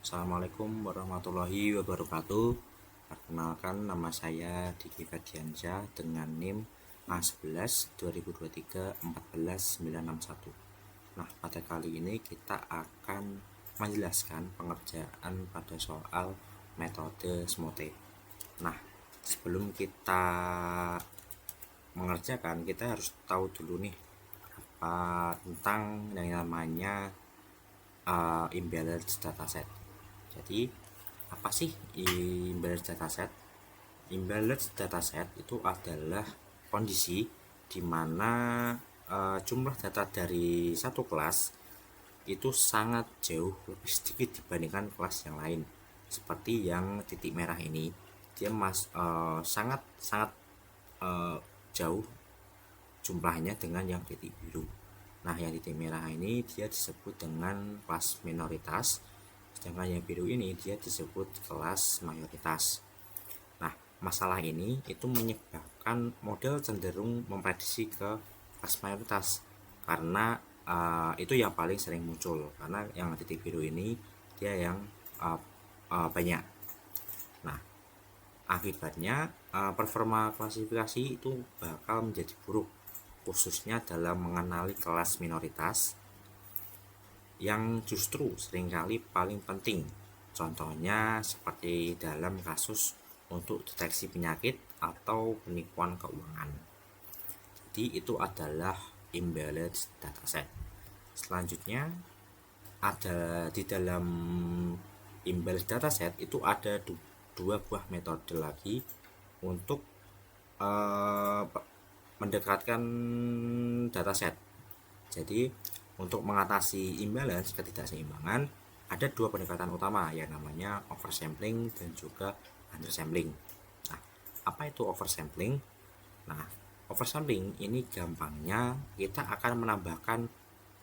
Assalamualaikum warahmatullahi wabarakatuh. Perkenalkan, nama saya Diki Fadiansyah dengan NIM A11 2023 14961. Nah, pada kali ini kita akan menjelaskan pengerjaan pada soal metode SMOTE. Nah, sebelum kita mengerjakan, kita harus tahu dulu nih tentang yang namanya imbalanced dataset. Jadi, apa sih imbalanced dataset? Imbalanced dataset itu adalah kondisi di mana jumlah data dari satu kelas itu sangat jauh lebih sedikit dibandingkan kelas yang lain. Seperti yang titik merah ini, dia sangat sangat uh, jauh jumlahnya dengan yang titik biru. Nah, yang titik merah ini dia disebut dengan kelas minoritas, sedangkan yang biru ini dia disebut kelas mayoritas. Nah, masalah ini itu menyebabkan model cenderung memprediksi ke kelas mayoritas karena itu yang paling sering muncul, karena yang titik biru ini dia yang banyak. Nah, akibatnya performa klasifikasi itu bakal menjadi buruk, khususnya dalam mengenali kelas minoritas yang justru seringkali paling penting. Contohnya seperti dalam kasus untuk deteksi penyakit atau penipuan keuangan. Jadi itu adalah imbalanced dataset. Selanjutnya ada di dalam imbalanced dataset itu ada dua buah metode lagi untuk uh, mendekatkan dataset. Jadi untuk mengatasi imbalance, ketidakseimbangan, ada dua pendekatan utama yang namanya oversampling dan juga undersampling. Nah, apa itu oversampling? Nah, oversampling ini gampangnya kita akan menambahkan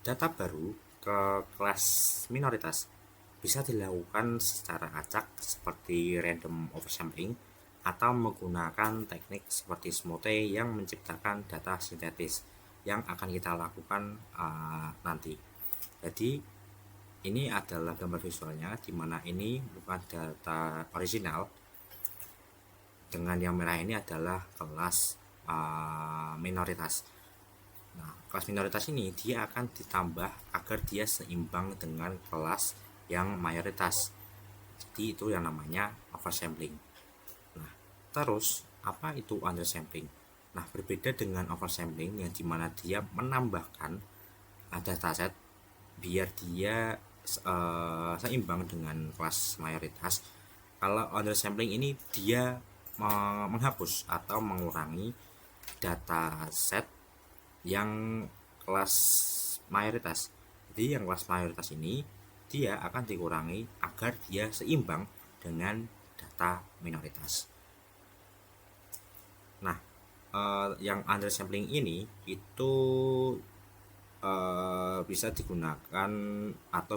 data baru ke kelas minoritas. Bisa dilakukan secara acak seperti random oversampling atau menggunakan teknik seperti SMOTE yang menciptakan data sintetis yang akan kita lakukan nanti. Jadi ini adalah gambar visualnya, di mana ini bukan data original. Dengan yang merah ini adalah kelas minoritas. Nah, kelas minoritas ini dia akan ditambah agar dia seimbang dengan kelas yang mayoritas. Jadi itu yang namanya oversampling. Nah, terus apa itu undersampling? Nah, berbeda dengan oversampling yang dimana dia menambahkan dataset biar dia seimbang dengan kelas mayoritas. Kalau undersampling ini dia menghapus atau mengurangi dataset yang kelas mayoritas. Jadi yang kelas mayoritas ini dia akan dikurangi agar dia seimbang dengan data minoritas. Nah, yang undersampling ini itu bisa digunakan atau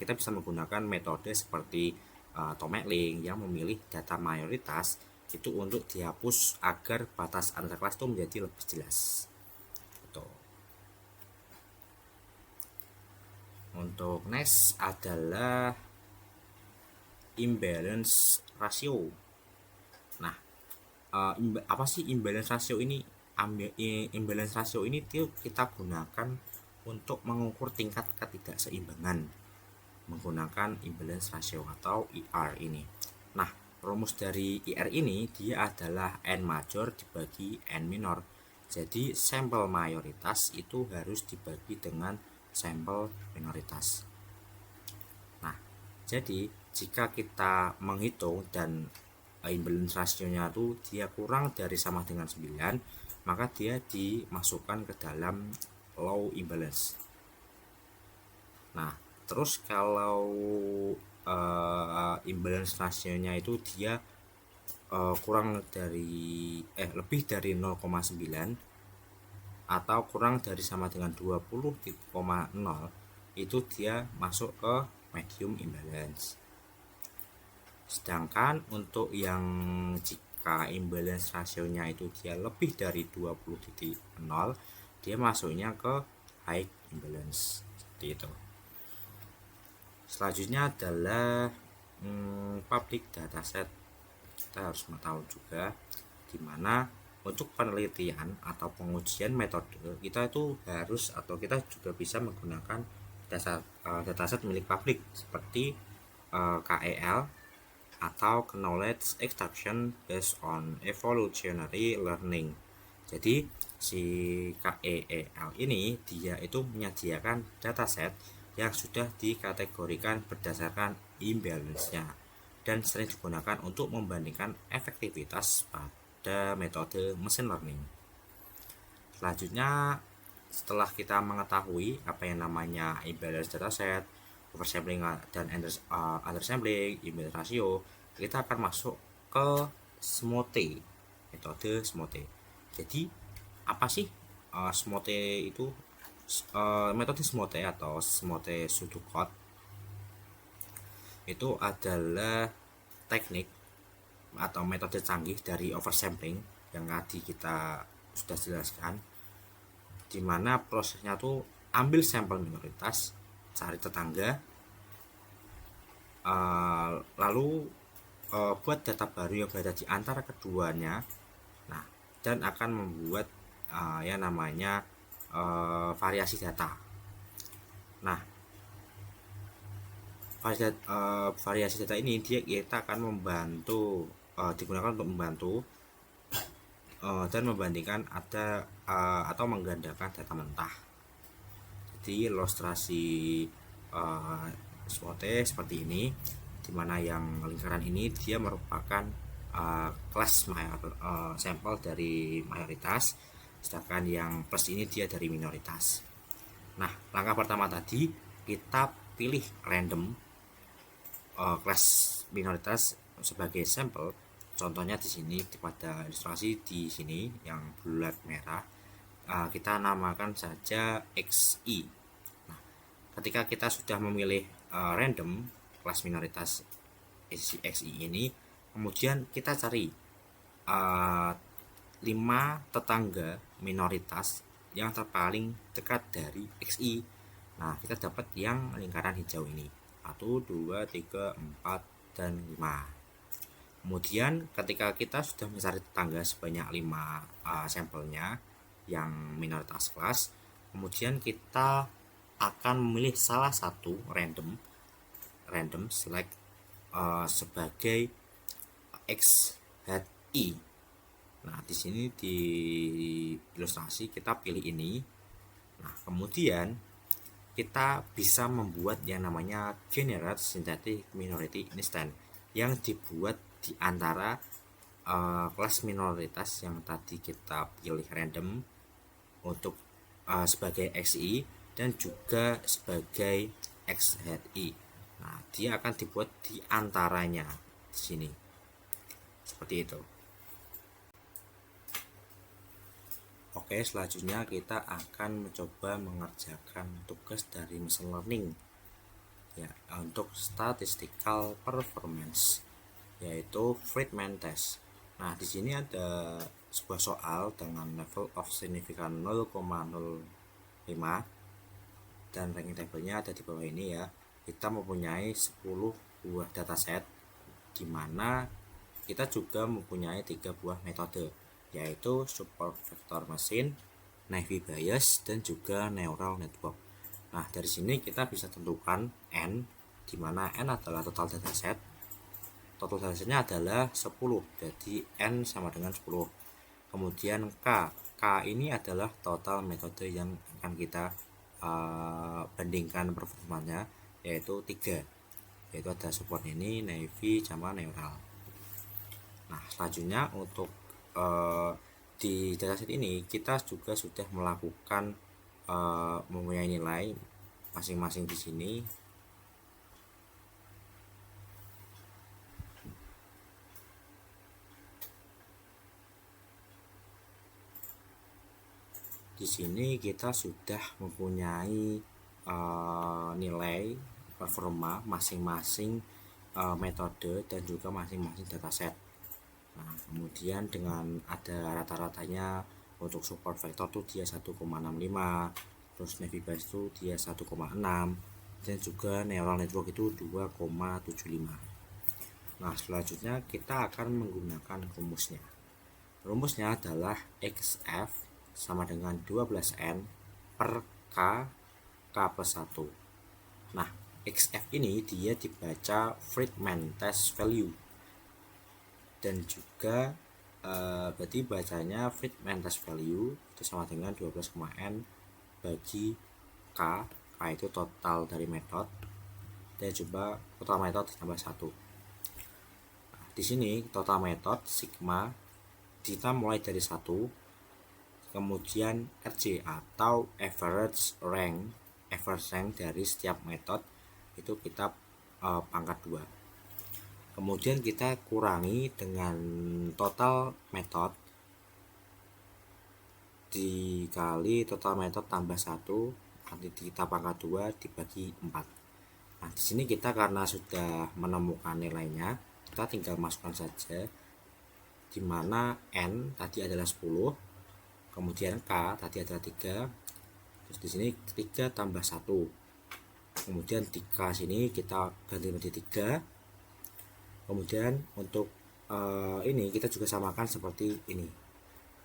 kita bisa menggunakan metode seperti Tomatlink yang memilih data mayoritas itu untuk dihapus agar batas antar kelas itu menjadi lebih jelas. Betul. Untuk next adalah imbalance ratio. Nah, apa sih imbalance ratio ini? Imbalance ratio ini kita gunakan untuk mengukur tingkat ketidakseimbangan menggunakan imbalance ratio atau IR ini. Nah, rumus dari IR ini dia adalah N major dibagi N minor. Jadi sampel mayoritas itu harus dibagi dengan sampel minoritas. Nah, jadi jika kita menghitung dan imbalance rasionya itu dia kurang dari sama dengan 9, maka dia dimasukkan ke dalam low imbalance. Nah, terus kalau imbalance rasionya itu dia kurang dari lebih dari 0,9 atau kurang dari sama dengan 20,0, itu dia masuk ke medium imbalance. Sedangkan untuk yang jika imbalance rasionya itu dia lebih dari 20,0, dia masuknya ke high imbalance. Seperti itu. Selanjutnya adalah public dataset. Kita harus mengetahui juga dimana untuk penelitian atau pengujian metode kita itu harus atau kita juga bisa menggunakan dataset milik publik seperti KEL atau Knowledge Extraction Based on Evolutionary Learning. Jadi si KEL ini dia itu menyediakan dataset yang sudah dikategorikan berdasarkan imbalance-nya dan sering digunakan untuk membandingkan efektivitas pada metode machine learning. Selanjutnya, setelah kita mengetahui apa yang namanya imbalance dataset, oversampling dan undersampling, imbalance ratio, kita akan masuk ke SMOTE, metode SMOTE. Jadi apa sih SMOTE itu? Metode SMOTE atau SMOTE Sudocode itu adalah teknik atau metode canggih dari oversampling yang tadi kita sudah jelaskan, dimana prosesnya tuh ambil sampel minoritas, cari tetangga, lalu buat data baru yang berada di antara keduanya, nah dan akan membuat yang namanya variasi data. Nah, variasi data ini kita akan membantu digunakan untuk membantu dan membandingkan atau menggandakan data mentah. Jadi ilustrasi SWOT seperti ini, dimana yang lingkaran ini dia merupakan kelas sampel dari mayoritas, sedangkan yang plus ini dia dari minoritas. Nah, langkah pertama tadi kita pilih random kelas minoritas sebagai sampel. Contohnya di sini pada ilustrasi di sini yang bulat merah, kita namakan saja XI. Nah, ketika kita sudah memilih random kelas minoritas XI ini, kemudian kita cari 5 tetangga minoritas yang terpaling dekat dari XI. Nah, kita dapat yang lingkaran hijau ini, 1, 2, 3, 4, dan 5. Kemudian ketika kita sudah mencari tetangga sebanyak 5 sampelnya yang minoritas kelas, kemudian kita akan memilih salah satu random select sebagai XHI. Nah, di sini di ilustrasi kita pilih ini. Nah, kemudian kita bisa membuat yang namanya generate synthetic minority instant yang dibuat di antara kelas minoritas yang tadi kita pilih random untuk sebagai XI dan juga sebagai XHI. Nah, dia akan dibuat di antaranya di sini. Seperti itu. Oke, selanjutnya kita akan mencoba mengerjakan tugas dari machine learning ya, untuk statistical performance, yaitu Friedman test. Nah, di sini ada sebuah soal dengan level of significance 0,05 dan ranking tabelnya ada di bawah ini ya. Kita mempunyai 10 buah dataset, di mana kita juga mempunyai 3 buah metode, yaitu support vector machine, Naive Bayes, dan juga neural network. Nah, dari sini kita bisa tentukan N, di mana N adalah total dataset. Total datasetnya adalah 10, jadi N sama dengan 10. Kemudian K ini adalah total metode yang akan kita bandingkan performanya, yaitu 3, yaitu ada support ini, Naive, sama neural. Nah, selanjutnya untuk di dataset ini kita juga sudah melakukan mempunyai nilai masing-masing di sini. Di sini kita sudah mempunyai nilai performa masing-masing metode dan juga masing-masing dataset. Nah, kemudian dengan ada rata-ratanya untuk support vector tuh dia 1,65, terus Naive Bayes tuh dia 1,6, dan juga neural network itu 2,75. Nah, selanjutnya kita akan menggunakan rumusnya. Rumusnya adalah XF sama dengan 12N per K plus 1. Nah, XF ini dia dibaca Friedman test value, dan juga berarti bacanya Friedman test value itu sama dengan 12,N bagi K. K itu total dari metode, dan juga total metode ditambah 1. Nah, di sini total metode sigma kita mulai dari 1, kemudian RJ atau average rank dari setiap metode itu kita pangkat 2. Kemudian kita kurangi dengan total metode dikali total metode tambah 1, nanti kita pangkat 2 dibagi 4. Nah, di sini kita karena sudah menemukan nilainya, kita tinggal masukkan saja, di mana N tadi adalah 10, kemudian K tadi adalah 3, terus di sini 3 tambah 1, kemudian di K sini kita ganti menjadi 3. Kemudian untuk ini kita juga samakan seperti ini,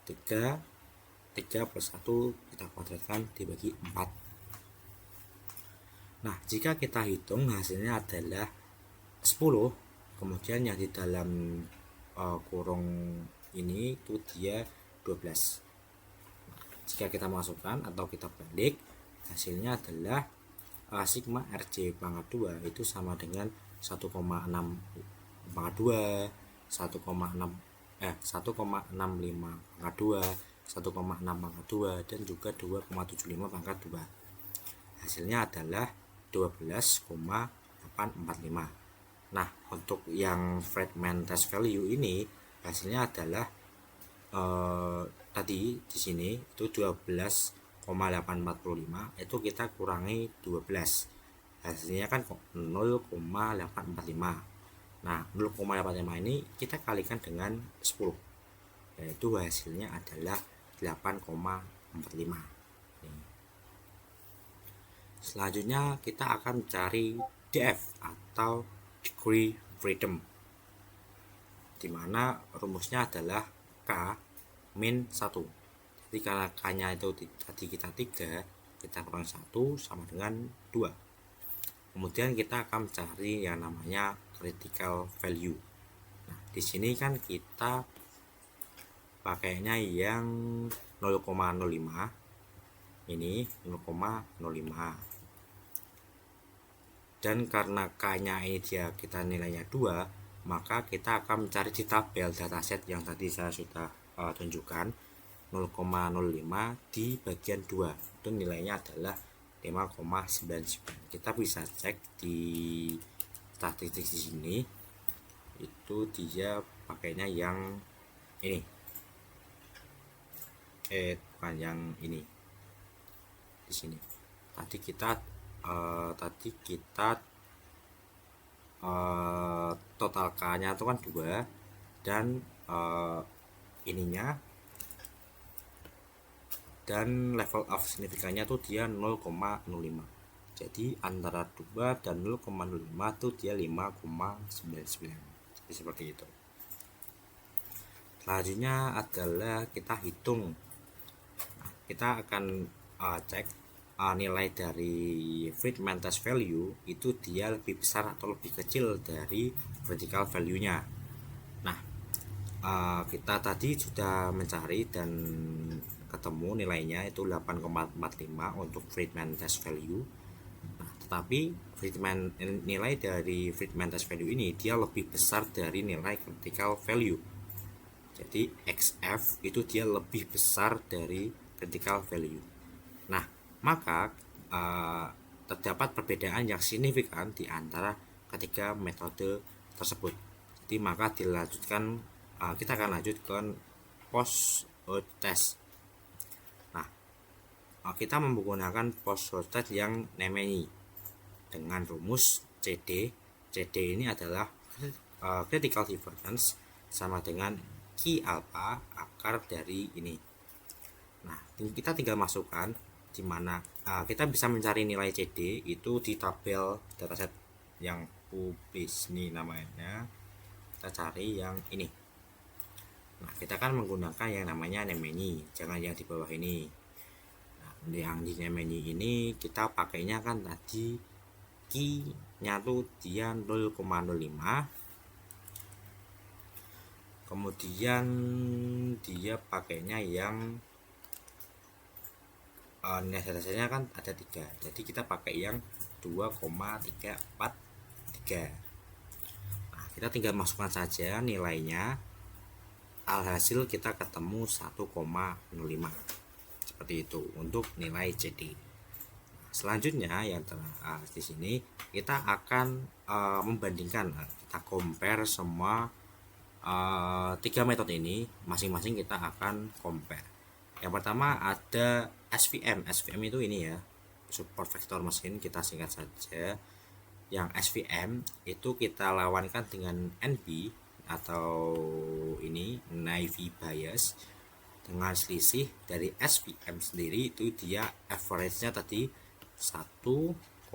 3 plus 1 kita kuadratkan dibagi 4. Nah, jika kita hitung hasilnya adalah 10, kemudian yang di dalam kurung ini itu dia 12. Nah, jika kita masukkan atau kita balik, hasilnya adalah sigma RJ pangkat 2 itu sama dengan 1,6 pangkat 2, 1,65 pangkat 2, 1,6 pangkat 2, dan juga 2,75 pangkat 2. Hasilnya adalah 12,845. Nah, untuk yang Friedman test value ini hasilnya adalah tadi di sini itu 12,845, itu kita kurangi 12, hasilnya kan 0,845. Nah, 0,845 ini kita kalikan dengan 10, yaitu hasilnya adalah 8,45. Selanjutnya kita akan mencari DF atau degree freedom, dimana rumusnya adalah K min 1. Jadi karena K nya itu tadi kita 3, kita kurang 1 sama dengan 2. Kemudian kita akan mencari yang namanya critical value. Nah, di sini kan kita pakainya yang 0,05, ini 0,05, dan karena K nya ini kita nilainya 2, maka kita akan mencari di tabel dataset yang tadi saya sudah tunjukkan, 0,05 di bagian 2 itu nilainya adalah 5,99. Kita bisa cek di statistik di sini, itu dia pakainya yang ini, bukan yang ini. Di sini tadi kita total K nya itu kan 2, dan ininya dan level of signifikannya tuh dia 0,05. Jadi antara 2 dan 0,05 tuh dia 5,99. Jadi seperti itu. Selanjutnya adalah kita hitung. Nah, kita akan cek nilai dari Friedman test value itu dia lebih besar atau lebih kecil dari critical value-nya. Nah, kita tadi sudah mencari dan ketemu nilainya itu 8,45 untuk Friedman test value. Nah, tetapi nilai dari Friedman test value ini dia lebih besar dari nilai critical value. Jadi XF itu dia lebih besar dari critical value. Nah, maka terdapat perbedaan yang signifikan di antara ketiga metode tersebut. Jadi maka dilanjutkan, kita akan lanjutkan post test. Nah, kita menggunakan post test yang Nemeni dengan rumus CD. CD ini adalah critical difference sama dengan Q alpha akar dari ini. Nah, kita tinggal masukkan dimana kita bisa mencari nilai CD itu di tabel dataset yang publis nih namanya. Kita cari yang ini. Nah, kita kan menggunakan yang namanya Nemeni, jangan yang di bawah ini. Nah, yang di Nemeni ini kita pakainya kan tadi key-nya tuh dia 0,05. Kemudian dia pakainya yang nilai dasarnya kan ada 3, jadi kita pakai yang 2,343. Nah, kita tinggal masukkan saja nilainya, alhasil kita ketemu 1,05 seperti itu untuk nilai CD. Selanjutnya yang di sini kita akan membandingkan, kita compare semua 3 metode ini, masing-masing kita akan compare. Yang pertama ada SVM. SVM itu ini ya, support vector mesin, kita singkat saja. Yang SVM itu kita lawankan dengan NB atau ini naive bias, dengan selisih dari SVM sendiri itu dia average-nya tadi 1,65.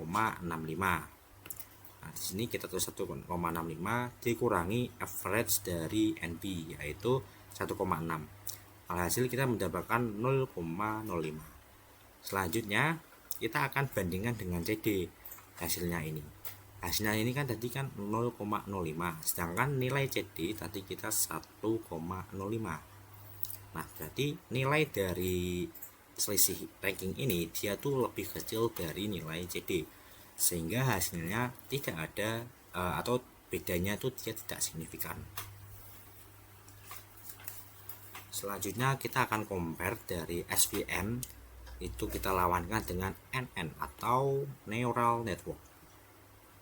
Nah, di sini kita tulis 1,65 dikurangi average dari NB yaitu 1,6. Alhasil kita mendapatkan 0,05. Selanjutnya kita akan bandingkan dengan CD hasilnya ini. Hasilnya ini kan tadi kan 0,05, sedangkan nilai CD tadi kita 1,05. Nah, berarti nilai dari selisih ranking ini dia tuh lebih kecil dari nilai CD, sehingga hasilnya tidak ada atau bedanya itu dia tidak signifikan. Selanjutnya kita akan compare dari SVM itu kita lawankan dengan NN atau neural network.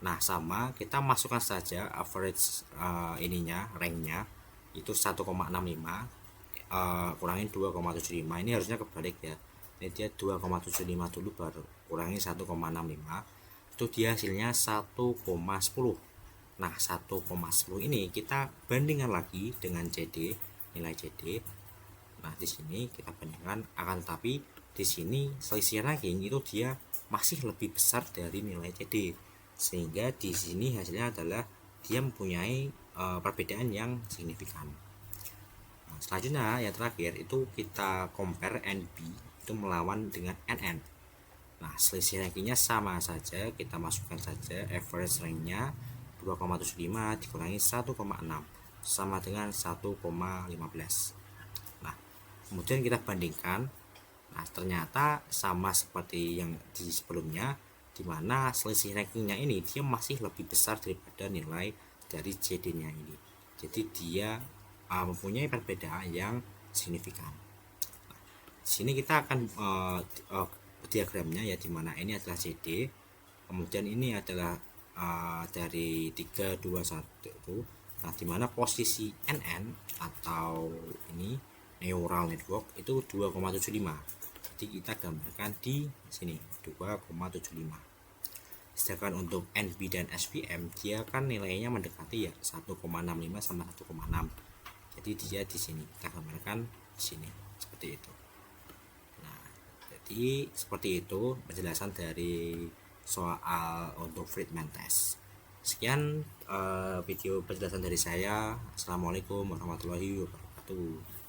Nah, sama kita masukkan saja average ininya, ranknya itu 1,65 kurangin 2,75. Ini harusnya kebalik ya, ini dia 2,75 dulu baru kurangi 1,65, itu dia hasilnya 1,10. Nah, 1,10 ini kita bandingkan lagi dengan CD, nilai CD. Nah, di sini kita bandingkan, akan tetapi di sini selisih ranking itu dia masih lebih besar dari nilai CD, sehingga di sini hasilnya adalah dia mempunyai perbedaan yang signifikan. Nah, selanjutnya yang terakhir itu kita compare NB itu melawan dengan NN. Nah, selisih rankingnya sama saja, kita masukkan saja average ranknya 2,75 dikurangi 1,6 sama dengan 1,15. Nah, kemudian kita bandingkan. Nah, ternyata sama seperti yang di sebelumnya, dimana selisih rankingnya ini dia masih lebih besar daripada nilai dari CD-nya ini. Jadi dia mempunyai perbedaan yang signifikan. Nah, di sini kita akan diagramnya ya, dimana ini adalah CD, kemudian ini adalah dari 3, 2, 1. Nah, dimana posisi NN atau ini neural network itu 2,75. Jadi kita gambarkan di sini 2,75. Sedangkan untuk NB dan SVM dia kan nilainya mendekati ya 1,65 sama 1,6. Jadi dia di sini kita gambarkan di sini seperti itu. Nah, jadi seperti itu penjelasan dari soal untuk Friedman test. Sekian video penjelasan dari saya. Assalamualaikum warahmatullahi wabarakatuh.